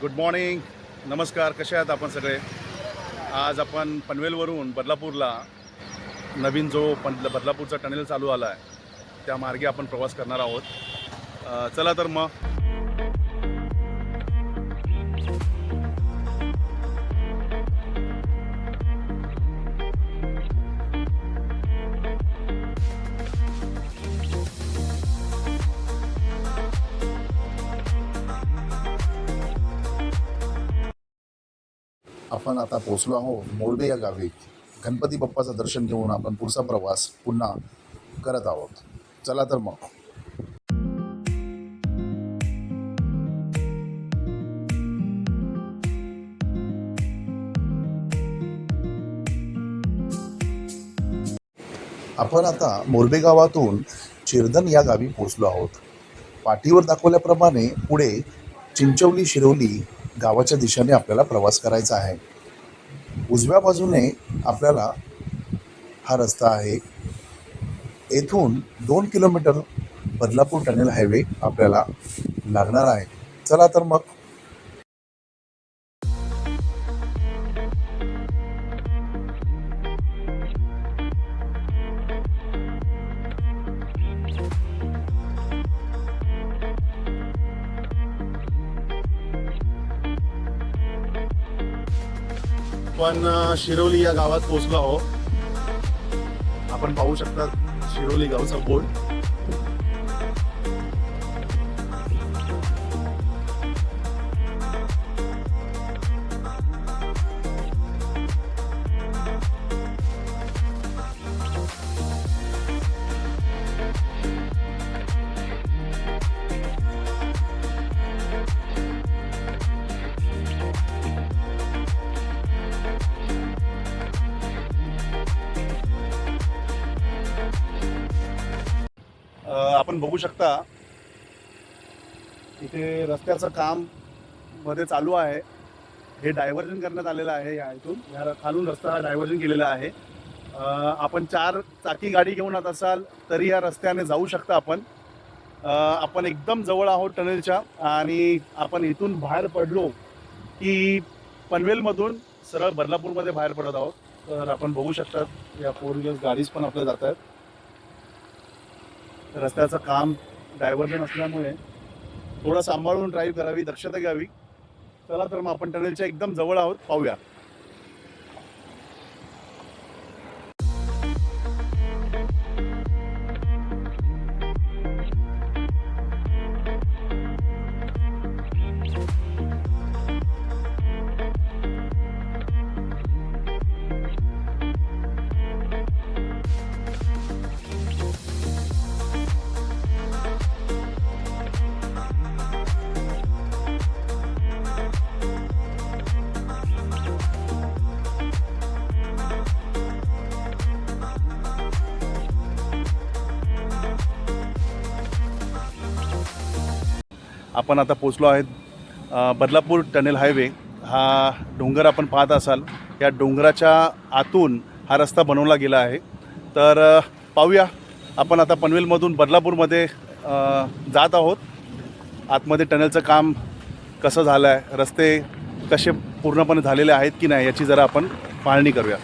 Good morning, नमस्कार. कसे आहात आपण सगळे? आज आपण पनवेलवरून बदलापूरला नवीन जो बदलापूरचा टनेल चालू आला आहे त्या मार्गे आपण प्रवास करणार आहोत. चला तर मग आपण आता पोहोचलो आहोत मोरबे या गावी. गणपती बाप्पाचं दर्शन घेऊन आपण पुढचा प्रवास पुन्हा करत आहोत. चला तर मग. आपण आता मोरबे गावातून चिरधन या गावी पोहोचलो आहोत. पाठीवर दाखवल्याप्रमाणे पुढे चिंचवली शिरोली गावाच्या दिशेने आपल्याला प्रवास करायचा आहे. उजव्या बाजूने आपल्याला हा रस्ता आहे. येथून 2 किलोमीटर बदलापूर टनेल हायवे आपल्याला लागणार आहे. चला तर मग. आपण शिरोली या गावात पोहोचलो आहोत. आपण पाहू शकता शिरोली गावचा बोर्ड. आपण बघू शकता इथे रस्त्याचं काम मध्ये चालू आहे. हे डायव्हर्जन करण्यात आलेलं आहे. या इथून या खालून रस्ता डायव्हर्जन केलेला आहे. आपण 4 चाकी गाडी घेऊन येत असाल तरी या रस्त्याने जाऊ शकता. आपण एकदम जवळ आहोत टनेलच्या आणि आपण इथून बाहेर पडलो की पनवेलमधून सरळ बदलापूरमध्ये बाहेर पडत आहोत. तर आपण बघू शकता या 4 व्हीलर्स गाडीज पण आपल्या जात आहेत. रस्त्याचं काम डायव्हर्जन असल्यामुळे थोडं सांभाळून ड्राईव्ह करावी, दक्षता घ्यावी. चला तर मग आपण टनेलच्या एकदम जवळ आहोत, पाहूया. आपण आता पोचलो आहेत बदलापूर टनेल हायवे. हा डोंगर आपण पाहत असाल. या डोंगराच्या आतून हा रस्ता बनवला गेला आहे. तर पाहूया. आपण आता पनवेलमधून बदलापूरमध्ये जात आहोत. आतमध्ये टनेलचं काम कसं झालं आहे, रस्ते कसे पूर्णपणे झालेले आहेत की नाही याची जरा आपण पाहणी करूया.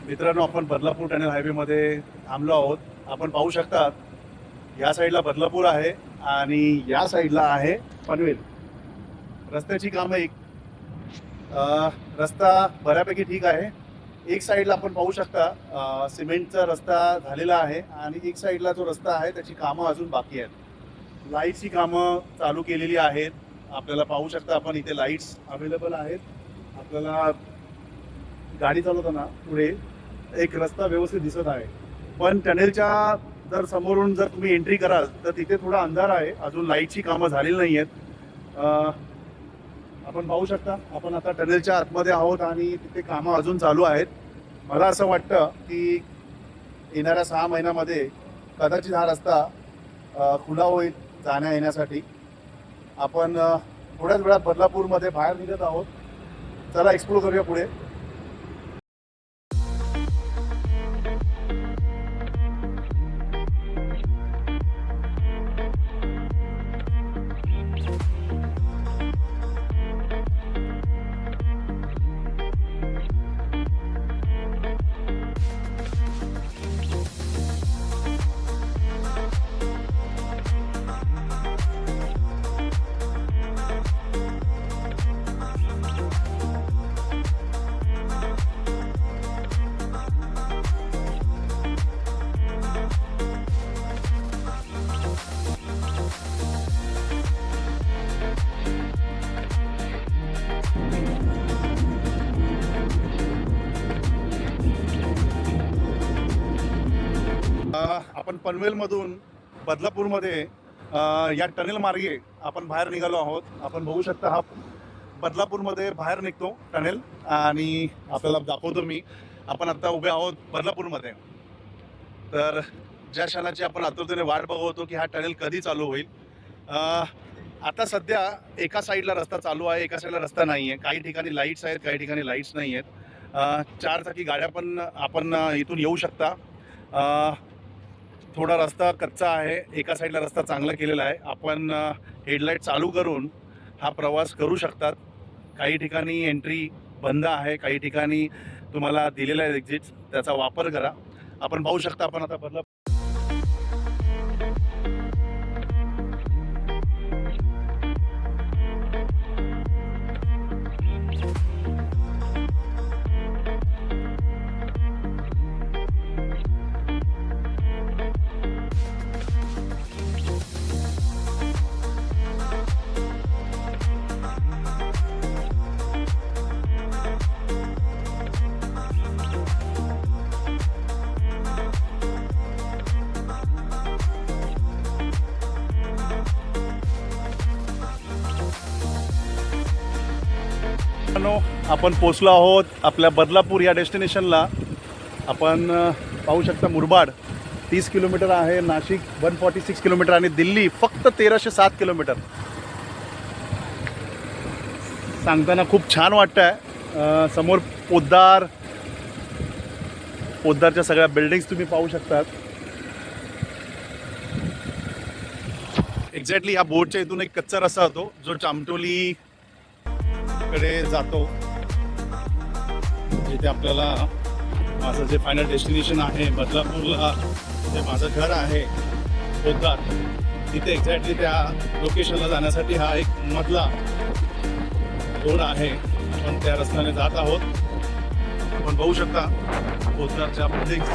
मित्रांनो, आपण बदलापूर टनेल हायवेमध्ये थांबलो आहोत. आपण पाहू शकता या साईडला बदलापूर आहे आणि या साईडला आहे पनवेल. रस्त्याची कामं रस्ता बऱ्यापैकी ठीक आहे. एक साईडला आपण पाहू शकता सिमेंटचा रस्ता झालेला आहे आणि एक साईडला जो रस्ता आहे त्याची कामं अजून बाकी आहेत. लाईटची कामं चालू केलेली आहेत. आपल्याला पाहू शकता आपण इथे लाईट्स अवेलेबल आहेत. आपल्याला गाडी चालवताना पुढे एक रस्ता व्यवस्थित दिसत आहे, पण टनेलच्या जर समोरून जर तुम्ही एंट्री कराल तर तिथे थोडा अंधार आहे. अजून लाईटची कामं झालेली नाही आहेत. आपण पाहू शकता आपण आता टनेलच्या आतमध्ये आहोत आणि तिथे कामं अजून चालू आहेत. मला असं वाटतं की येणाऱ्या 6 महिन्यामध्ये कदाचित हा रस्ता खुला होईल जाण्या येण्यासाठी. आपण थोड्याच वेळात बदलापूरमध्ये बाहेर निघत आहोत. चला एक्सप्लोर करूया पुढे. आपण पनवेलमधून बदलापूरमध्ये या टनेल मार्गे आपण बाहेर निघालो आहोत. आपण बघू शकता हा बदलापूरमध्ये बाहेर निघतो टनेल आणि आपल्याला दाखवतो मी. आपण आता उभे आहोत बदलापूरमध्ये. तर ज्या क्षणाची आपण आतुरतेने वाट बघत होतो की हा टनेल कधी चालू होईल. आता सध्या एका साईडला रस्ता चालू आहे, एका साईडला रस्ता नाही आहे. काही ठिकाणी लाईट्स आहेत, काही ठिकाणी लाईट्स नाही आहेत. 4 चाकी गाड्या पण आपण इथून येऊ शकता. थोडा रस्ता कच्चा आहे, एका साईडला रस्ता चांगला केलेला आहे. आपण हेडलाईट चालू करून हा प्रवास करू शकतात. काही ठिकाणी एंट्री बंद आहे, काही ठिकाणी तुम्हाला दिलेला आहे एक्झिट, त्याचा वापर करा. आपण पाहू शकता आपण आता बदला आपण पोचलो आहोत आपल्या बदलापूर या डेस्टिनेशनला. आपण पाहू शकता मुरबाड 30 किलोमीटर आहे, नाशिक 146 किलोमीटर आणि दिल्ली फक्त 1307 किलोमीटर. सांगताना खूप छान वाटतं आहे. समोर पोद्दारच्या सगळ्या बिल्डिंग्स तुम्ही पाहू शकतात. एक्झॅक्टली ह्या बोर्डच्या इथून एक कच्चा रस्ता होतो जो चामटोली कडे जातो, जिथे आपल्याला माझं जे फायनल डेस्टिनेशन आहे बदलापूरला, जे माझं घर आहे पोद्दार, तिथे एक्झॅक्टली त्या लोकेशनला जाण्यासाठी हा एक मधला रोड आहे. आपण त्या रस्त्याने जात आहोत. आपण बघू शकता पोद्दारच्या बिल्डिंग्स.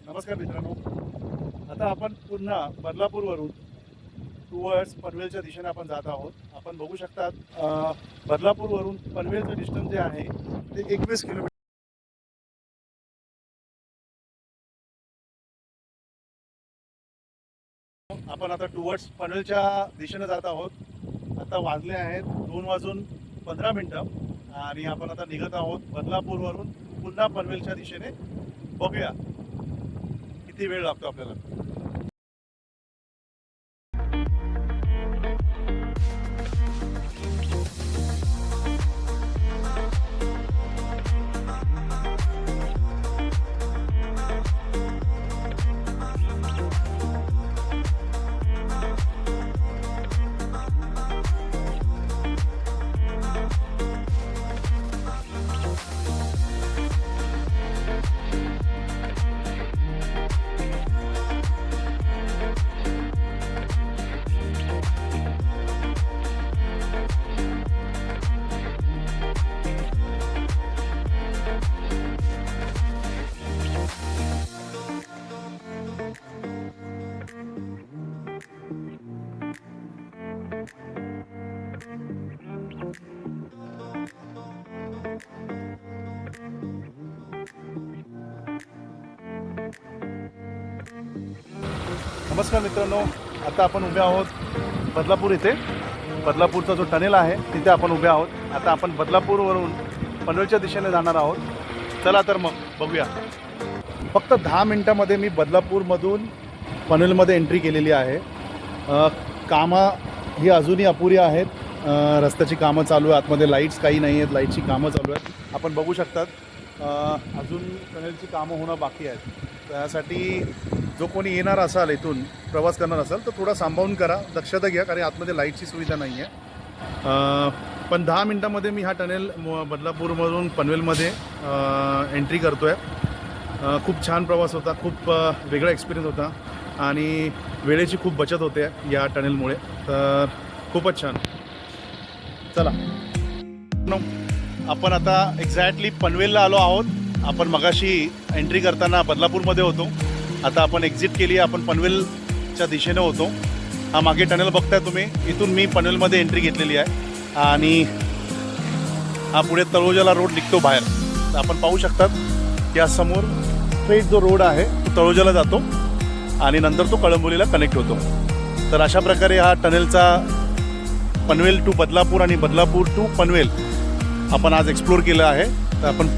नमस्कार मित्रांनो, आता आपण पुन्हा बदलापूरवरून टुवर्ड्स पनवेलच्या दिशेने आपण जात आहोत. आपण बघू शकता बदलापूरवरून पनवेलचं डिस्टन्स जे आहे ते 21 किलोमीटर. आपण आता टुवर्ड्स पनवेलच्या दिशेने जात आहोत. आता वाजले आहेत 2:15 आणि आपण आता निघत आहोत बदलापूरवरून पुन्हा पनवेलच्या दिशेने. बघूया किती वेळ लागतो आपल्याला. नमस्कार मित्रांनो, आता आपण उभे आहोत बदलापूर इथे. बदलापूरचा जो टनेल आहे तिथे आपण उभे आहोत. आता आपण बदलापूरवरून पनवेलच्या दिशेने जाणार आहोत. चला तर मग बघूया. फक्त 10 मिनटामध्ये मी बदलापूरमधून पनवेलमध्ये एंट्री केलेली आहे. कामं ही अजूनही अपुरी आहेत. रस्त्याची कामं चालू आहे. आतमध्ये लाईट्स काही नाही आहेत. लाईटची कामं चालू आहेत. आपण बघू शकतात अजून टनेलची कामं होणं बाकी आहेत. त्यासाठी जो कोणी येणार असाल, इथून प्रवास करणार असाल तर थोडा सांभाळून करा, दक्षता घ्या, कारण आतमध्ये लाईटची सुविधा नाही आहे. पण 10 मिनटामध्ये मी हा टनेल बदलापूरमधून पनवेलमध्ये एंट्री करतो आहे. खूप छान प्रवास होता. खूप वेगळा एक्सपिरियन्स होता आणि वेळेची खूप बचत होते या टनेलमुळे. तर खूपच छान. चला, आपण आता एक्झॅक्टली पनवेलला आलो आहोत. आपण मगाशी एंट्री करताना बदलापूरमध्ये होतो. आता आपण एक्झिट केली आहे. आपण पनवेलच्या दिशेने होतो. हा मागे टनेल बघताय तुम्ही. इथून मी पनवेलमध्ये एंट्री घेतलेली आहे आणि हा पुढे तळोजाला रोड निघतो बाहेर. तर आपण पाहू शकतात या समोर स्ट्रेट जो रोड आहे तो तळोजाला जातो आणि नंतर तो कळंबोलीला कनेक्ट होतो. तर अशा प्रकारे हा टनेलचा पनवेल टू बदलापूर आणि बदलापूर टू पनवेल आपण आज एक्सप्लोर केलं आहे. तर आपण